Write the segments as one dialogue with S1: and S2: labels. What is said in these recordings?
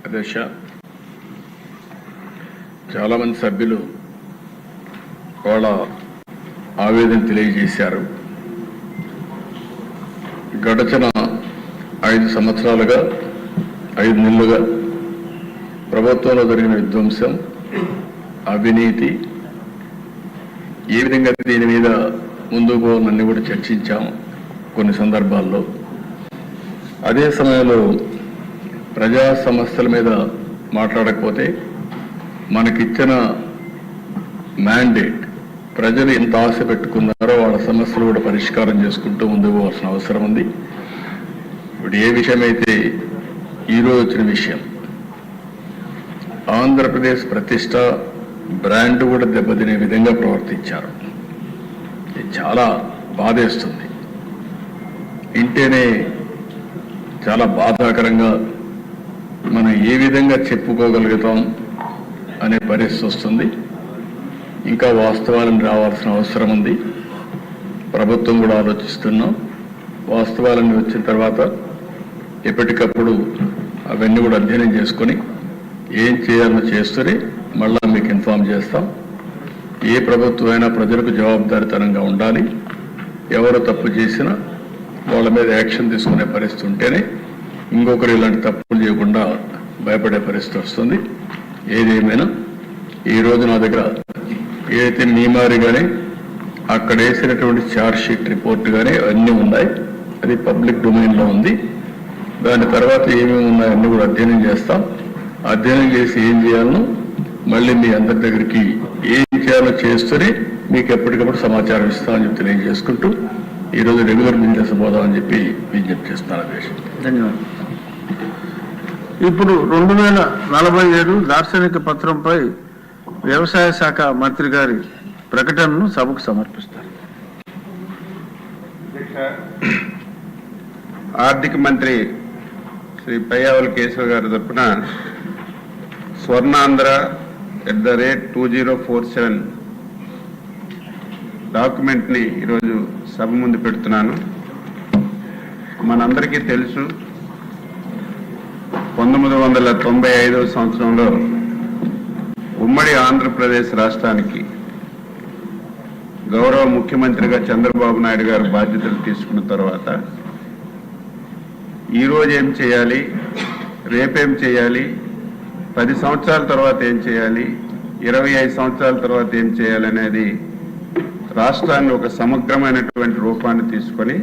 S1: అధ్యక్ష, చాలామంది సభ్యులు వాళ్ళ ఆవేదన తెలియజేశారు. గడచిన 5 సంవత్సరాలుగా 5 నెలలుగా ప్రభుత్వంలో జరిగిన విధ్వంసం, అవినీతి, ఏ విధంగా దీని మీద ముందుకు పోవాలని కూడా చర్చించాము కొన్ని సందర్భాల్లో. అదే సమయంలో ప్రజా సమస్యల మీద మాట్లాడకపోతే మనకిచ్చిన మ్యాండేట్ ప్రజలు ఎంత ఆశ పెట్టుకున్నారో వాళ్ళ సమస్యలు కూడా పరిష్కారం చేసుకుంటూ ముందుకు పోవాల్సిన అవసరం ఉంది. ఇప్పుడు ఏ విషయమైతే ఈరోజు వచ్చిన విషయం, ఆంధ్రప్రదేశ్ ప్రతిష్ట బ్రాండ్ కూడా దెబ్బతినే విధంగా ప్రవర్తించారు. ఇది చాలా బాధేస్తుంది. ఇంటేనే చాలా బాధాకరంగా మనం ఏ విధంగా చెప్పుకోగలుగుతాం అనే పరిస్థితి వస్తుంది. ఇంకా వాస్తవాలను రావాల్సిన అవసరం ఉంది. ప్రభుత్వం కూడా ఆలోచిస్తున్నాం. వాస్తవాలన్నీ వచ్చిన తర్వాత ఎప్పటికప్పుడు అవన్నీ కూడా అధ్యయనం చేసుకొని ఏం చేయాలో చేస్తూనే మళ్ళా మీకు ఇన్ఫార్మ్ చేస్తాం. ఏ ప్రభుత్వం అయినా ప్రజలకు జవాబుదారీతనంగా ఉండాలి. ఎవరు తప్పు చేసినా వాళ్ళ మీద యాక్షన్ తీసుకునే పరిస్థితి ఉంటేనే ఇంకొకరు ఇలాంటి తప్పులు చేయకుండా భయపడే పరిస్థితి వస్తుంది. ఏదేమైనా ఈరోజు నా దగ్గర ఏదైతే మీమారి కానీ అక్కడ వేసినటువంటి ఛార్జ్ షీట్ రిపోర్ట్ కానీ అన్నీ ఉన్నాయి. అది పబ్లిక్ డొమైన్లో ఉంది. దాని తర్వాత ఏమేమి ఉన్నాయో అన్నీ కూడా అధ్యయనం చేస్తాం. అధ్యయనం చేసి ఏం చేయాలనో మళ్ళీ మీ అందరి దగ్గరికి ఏం చేయాలో చేస్తూనే మీకు ఎప్పటికప్పుడు సమాచారం ఇస్తామని చెప్పి తెలియజేసుకుంటూ ఈరోజు రెగ్యులర్ బిజినెస్ పోదామని చెప్పి విజ్ఞప్తి చేస్తున్నాను. అధ్యక్షుడు,
S2: ధన్యవాదాలు. ఇప్పుడు 2047 దార్శనిక పత్రంపై వ్యవసాయ శాఖ మంత్రి గారి ప్రకటనను సభకు సమర్పిస్తారు.
S3: ఆర్థిక మంత్రి శ్రీ పయ్యావుల కేశవ గారి తరఫున స్వర్ణాంధ్ర @2047 డాక్యుమెంట్ని ఈరోజు సభ ముందు పెడుతున్నాను. మనందరికీ తెలుసు, 1995వ సంవత్సరంలో ఉమ్మడి ఆంధ్రప్రదేశ్ రాష్ట్రానికి గౌరవ ముఖ్యమంత్రిగా చంద్రబాబు నాయుడు గారు బాధ్యతలు తీసుకున్న తర్వాత ఈరోజు ఏం చేయాలి, రేపేం చేయాలి, 10 సంవత్సరాల తర్వాత ఏం చేయాలి, 25 సంవత్సరాల తర్వాత ఏం చేయాలనేది రాష్ట్రాన్ని ఒక సమగ్రమైనటువంటి రూపాన్ని తీసుకొని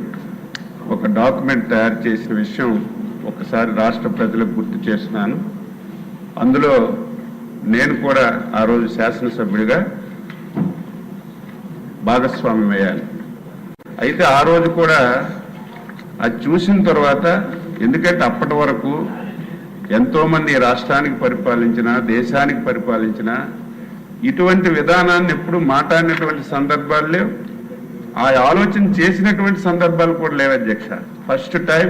S3: ఒక డాక్యుమెంట్ తయారు చేసిన విషయం ఒకసారి రాష్ట్ర ప్రజలకు గుర్తు చేస్తున్నాను. అందులో నేను కూడా ఆ రోజు శాసనసభ్యుడిగా భాగస్వామ్యం అయ్యాను. అయితే ఆ రోజు కూడా అది చూసిన తర్వాత, ఎందుకంటే అప్పటి వరకు ఎంతోమంది రాష్ట్రానికి పరిపాలించిన, దేశానికి పరిపాలించిన ఇటువంటి విధానాన్ని ఎప్పుడు మాట్లాడినటువంటి సందర్భాలు లేవు. ఆ ఆలోచన చేసినటువంటి సందర్భాలు కూడా లేవు అధ్యక్ష. First time